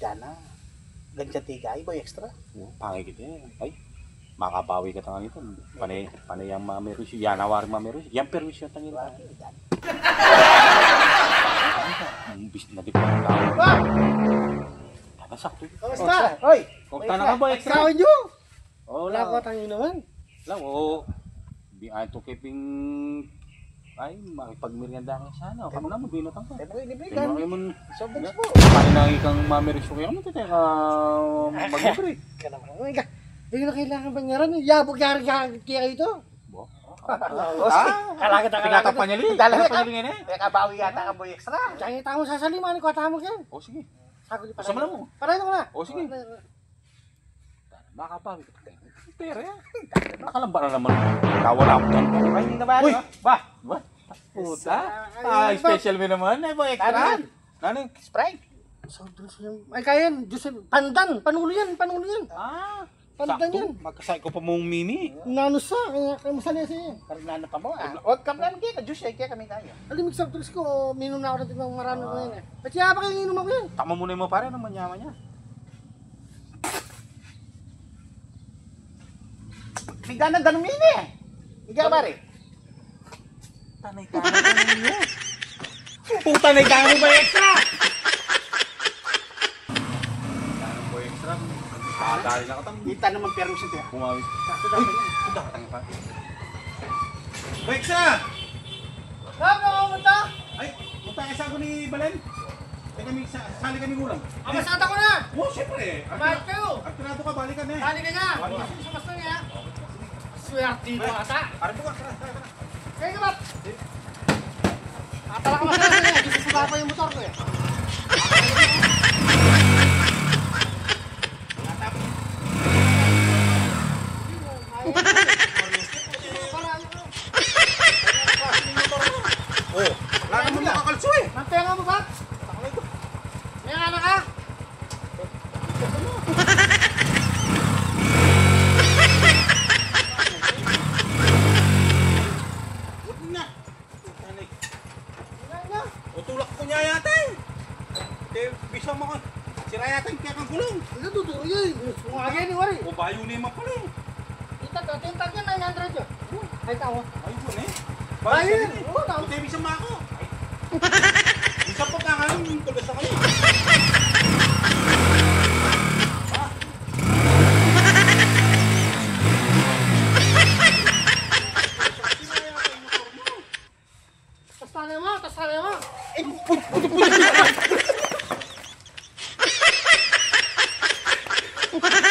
tigana. Ganyan tigay, boy extra. Pangay kita eh. Ay, makabawi ka tangan ito. Panay yang mamerus. Yan, awari mamerus. Yan perwisyo tangin ka. Bis na di pa ang tao. Sakto. Basta! Hoy! Kung tanang ka ba extra? Sawin nyo! Wala Wala ko tangin naman. Lang, oo. Ay, ito kiping... Ay, makipagmerienda ka sana. Kamo na mo, binatang ka. Tayo mo libre ka. Tingnan kayo mo. Soft drinks po. Paano na ikang mamerisyo kayo? Ano ito tayo ka mag-libre? Kaya naman. Oh my God. Hindi na kailangan banyaran. Yabog yari kaya ito. Bo? Kalagat Tingata pa niya li. Dalawa Tingata pa niya li. Kaya kabawi yata ka boy extra. Kaya tamo sasaliman ko tamo yan. O sige. Sago di pa. Gusto mo na mo? Paray ko na. O sige. Makabawi ka. Pero yan. Nakalamba na naman. Kawala ko dyan. Ay, hindi na ba? Uy! Ba? Puta? Ay, special mo naman. Ay, boy, extra. Nanay? Sprite. Soft drinks yan. Ay kaya yan. Diyos pandan. Panulo yan. Panulo yan. Pandan yan. Magkasay ko pa mong mini. Nanos sa. Kaya masali siya. Karnano pa mo ah. Huwag ka plan kaya, juice kaya kami kaya. Alimig soft drinks ko. Minom na ako ng tigmang marami ko yan eh. Ba't siya pa kayo inom ako yan? Tama muna mo pare, anong manyaman niya? Bigla na ganun yun eh. Ikaw pare. Tanay ka na niya. Puta na ka mo ba extra? Tanay mo extra. Dali na katang. Kita naman permission to. Bumawis. Uy, puta katang pa. Boy extra! Saan ka pumunta? Ay, puta isa ko ni Balen. Kaya kami, sali kami gulang. Amasata ko na! Oo, siyempre. Bakit kayo? At tinato ka, balikan eh. Bali ka na! Gusto sa basta niya? Swerte mo ata! Pare po ka, tara. Kaya ka ba't? Atala ka masaya niya! Gusto sa pa yung motor ko eh! Oh, wala naman nakakalso eh. Mantenga mo ba? May anak ka? Huwag na. Tanay. Wala na! Utulak ko niya yata eh. Bisa mo ka. Sira yata yung kaya kang gulong. Ito tutuloy yun! Sumagay ni Wari! O bayo na yung mapala eh. Tintag yan 900 yun! Ay tao! Ayun eh. Bayo Bayo yun! eh. Oo, tao! Buti bisa mo ako. Isa pa ka ngayon, tugas na kayo. Tastanay mo! Tastanay mo! Puti.